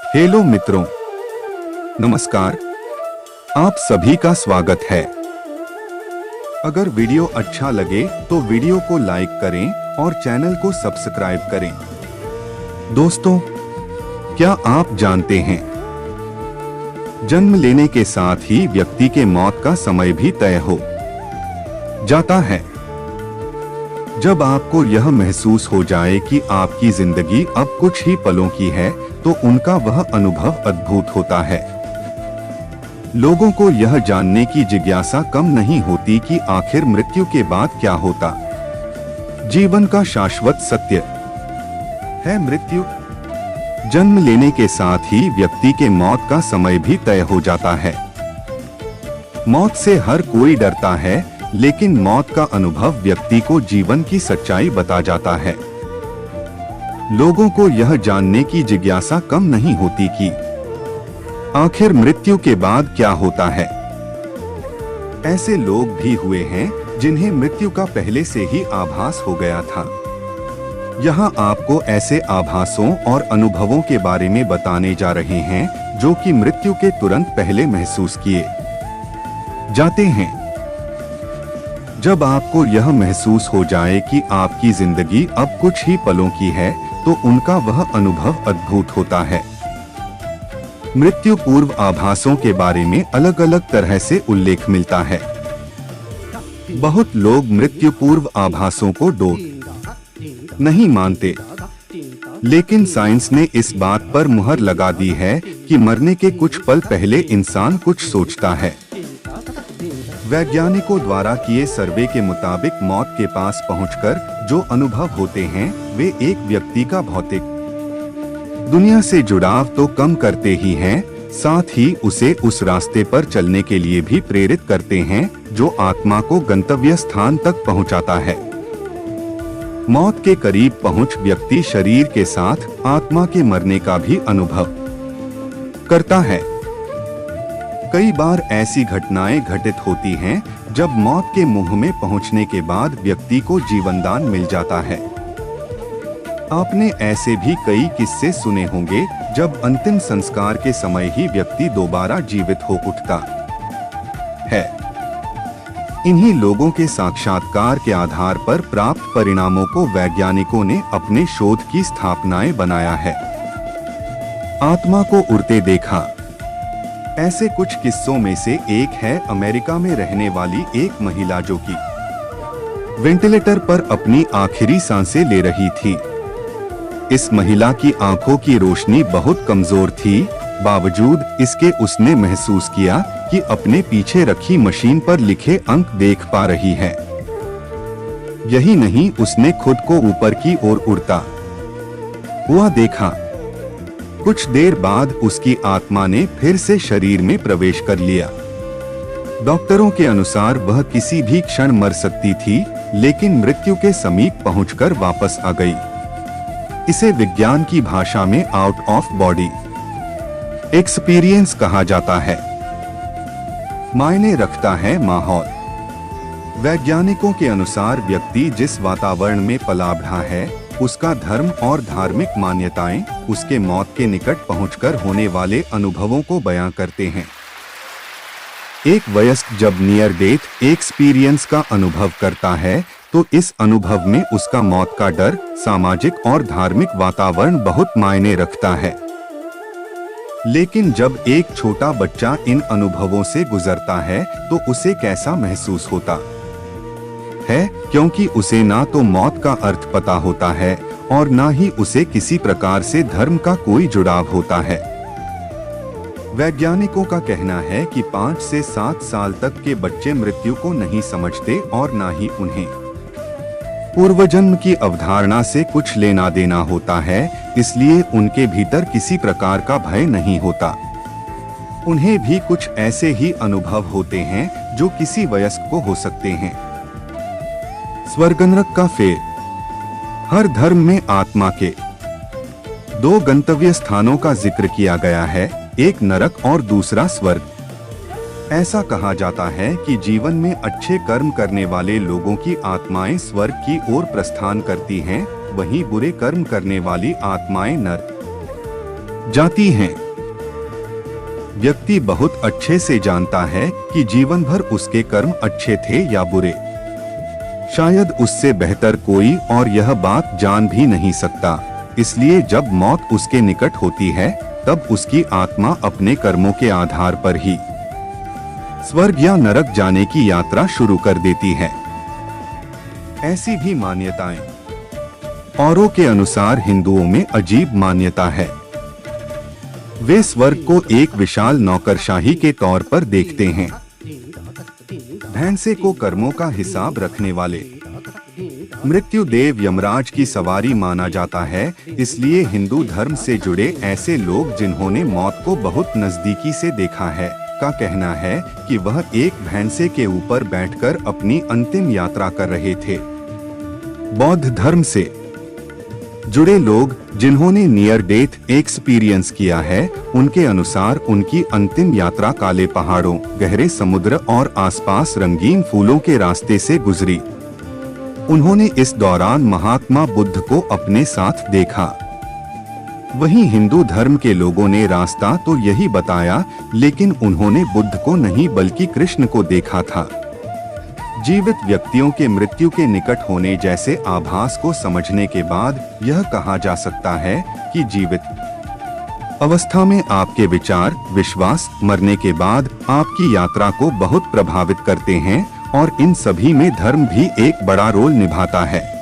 Hello मित्रों, नमस्कार। आप सभी का स्वागत है। अगर वीडियो अच्छा लगे तो वीडियो को लाइक करें और चैनल को सब्सक्राइब करें। दोस्तों, क्या आप जानते हैं, जन्म लेने के साथ ही व्यक्ति के मौत का समय भी तय हो जाता है। जब आपको यह महसूस हो जाए कि आपकी जिंदगी अब कुछ ही पलों की है, तो उनका वह अनुभव अद्भुत होता है। लोगों को यह जानने की जिज्ञासा कम नहीं होती कि आखिर मृत्यु के बाद क्या होता। जीवन का शाश्वत सत्य है मृत्यु। जन्म लेने के साथ ही व्यक्ति के मौत का समय भी तय हो जाता है। मौत से हर कोई डरता है, लेकिन मौत का अनुभव व्यक्ति को जीवन की सच्चाई बता जाता है। लोगों को यह जानने की जिज्ञासा कम नहीं होती कि आखिर मृत्यु के बाद क्या होता है। ऐसे लोग भी हुए हैं जिन्हें मृत्यु का पहले से ही आभास हो गया था। यहाँ आपको ऐसे आभासों और अनुभवों के बारे में बताने जा रहे हैं जो कि मृत्यु के तुरंत पहले महसूस किए जाते हैं। जब आपको यह महसूस हो जाए कि आपकी जिंदगी अब कुछ ही पलों की है, तो उनका वह अनुभव अद्भुत होता है। मृत्यु पूर्व आभासों के बारे में अलग अलग तरह से उल्लेख मिलता है। बहुत लोग मृत्यु पूर्व आभासों को नहीं मानते, लेकिन साइंस ने इस बात पर मुहर लगा दी है कि मरने के कुछ पल पहले इंसान कुछ सोचता है। वैज्ञानिकों द्वारा किए सर्वे के मुताबिक मौत के पास पहुंचकर जो अनुभव होते हैं, वे एक व्यक्ति का भौतिक दुनिया से जुड़ाव तो कम करते ही हैं, साथ ही उसे उस रास्ते पर चलने के लिए भी प्रेरित करते हैं जो आत्मा को गंतव्य स्थान तक पहुंचाता है। मौत के करीब पहुंच व्यक्ति शरीर के साथ आत्मा के मरने का भी अनुभव करता है। कई बार ऐसी घटनाएं घटित होती हैं जब मौत के मुंह में पहुंचने के बाद व्यक्ति को जीवनदान मिल जाता है। आपने ऐसे भी कई किस्से सुने होंगे जब अंतिम संस्कार के समय ही व्यक्ति दोबारा जीवित हो उठता है। इन्हीं लोगों के साक्षात्कार के आधार पर प्राप्त परिणामों को वैज्ञानिकों ने अपने शोध की स्थापनाएं बनाया है। आत्मा को उड़ते देखा। ऐसे कुछ किस्सों में से एक है अमेरिका में रहने वाली एक महिला जो कि वेंटिलेटर पर अपनी आखिरी सांसें ले रही थी। इस महिला की आंखों की रोशनी बहुत कमजोर थी, बावजूद इसके उसने महसूस किया कि अपने पीछे रखी मशीन पर लिखे अंक देख पा रही है। यही नहीं, उसने खुद को ऊपर की ओर उड़ता हुआ देखा। कुछ देर बाद उसकी आत्मा ने फिर से शरीर में प्रवेश कर लिया। डॉक्टरों के अनुसार वह किसी भी क्षण मर सकती थी, लेकिन मृत्यु के समीप पहुंचकर वापस आ गई। इसे विज्ञान की भाषा में आउट ऑफ बॉडी एक्सपीरियंस कहा जाता है। मायने रखता है माहौल। वैज्ञानिकों के अनुसार व्यक्ति जिस वातावरण में पला बढ़ा है, उसका धर्म और धार्मिक मान्यताएं उसके मौत के निकट पहुंचकर होने वाले अनुभवों को बयां करते हैं। एक वयस्क जब नियर डेथ एक्सपीरियंस का अनुभव करता है, तो इस अनुभव में उसका मौत का डर, सामाजिक और धार्मिक वातावरण बहुत मायने रखता है। लेकिन जब एक छोटा बच्चा इन अनुभवों से गुजरता है, तो उसे कैसा महसूस होता है, क्योंकि उसे ना तो मौत का अर्थ पता होता है और ना ही उसे किसी प्रकार से धर्म का कोई जुड़ाव होता है। वैज्ञानिकों का कहना है कि 5 से 7 साल तक के बच्चे मृत्यु को नहीं समझते और ना ही उन्हें पूर्वजन्म की अवधारणा से कुछ लेना देना होता है, इसलिए उनके भीतर किसी प्रकार का भय नहीं होता। उन्हें भी कुछ ऐसे ही अनुभव होते हैं जो किसी वयस्क को हो सकते हैं। स्वर्ग नरक का फेर। हर धर्म में आत्मा के 2 गंतव्य स्थानों का जिक्र किया गया है, एक नरक और दूसरा स्वर्ग। ऐसा कहा जाता है कि जीवन में अच्छे कर्म करने वाले लोगों की आत्माएं स्वर्ग की ओर प्रस्थान करती हैं, वहीं बुरे कर्म करने वाली आत्माएं नरक जाती हैं। व्यक्ति बहुत अच्छे से जानता है कि जीवन भर उसके कर्म अच्छे थे या बुरे। शायद उससे बेहतर कोई और यह बात जान भी नहीं सकता। इसलिए जब मौत उसके निकट होती है तब उसकी आत्मा अपने कर्मों के आधार पर ही स्वर्ग या नरक जाने की यात्रा शुरू कर देती है। ऐसी भी मान्यताएं। औरों के अनुसार हिंदुओं में अजीब मान्यता है। वे स्वर्ग को एक विशाल नौकरशाही के तौर पर देखते हैं। भैंसे को कर्मों का हिसाब रखने वाले मृत्यु देव यमराज की सवारी माना जाता है। इसलिए हिंदू धर्म से जुड़े ऐसे लोग जिन्होंने मौत को बहुत नजदीकी से देखा है का कहना है कि वह एक भैंसे के ऊपर बैठकर अपनी अंतिम यात्रा कर रहे थे। बौद्ध धर्म से जुड़े लोग जिन्होंने नियर डेथ एक्सपीरियंस किया है, उनके अनुसार उनकी अंतिम यात्रा काले पहाड़ों, गहरे समुद्र और आसपास रंगीन फूलों के रास्ते से गुजरी। उन्होंने इस दौरान महात्मा बुद्ध को अपने साथ देखा। वहीं हिंदू धर्म के लोगों ने रास्ता तो यही बताया, लेकिन उन्होंने बुद्ध को नहीं बल्कि कृष्ण को देखा था। जीवित व्यक्तियों के मृत्यु के निकट होने जैसे आभास को समझने के बाद यह कहा जा सकता है कि जीवित अवस्था में आपके विचार, विश्वास मरने के बाद आपकी यात्रा को बहुत प्रभावित करते हैं और इन सभी में धर्म भी एक बड़ा रोल निभाता है।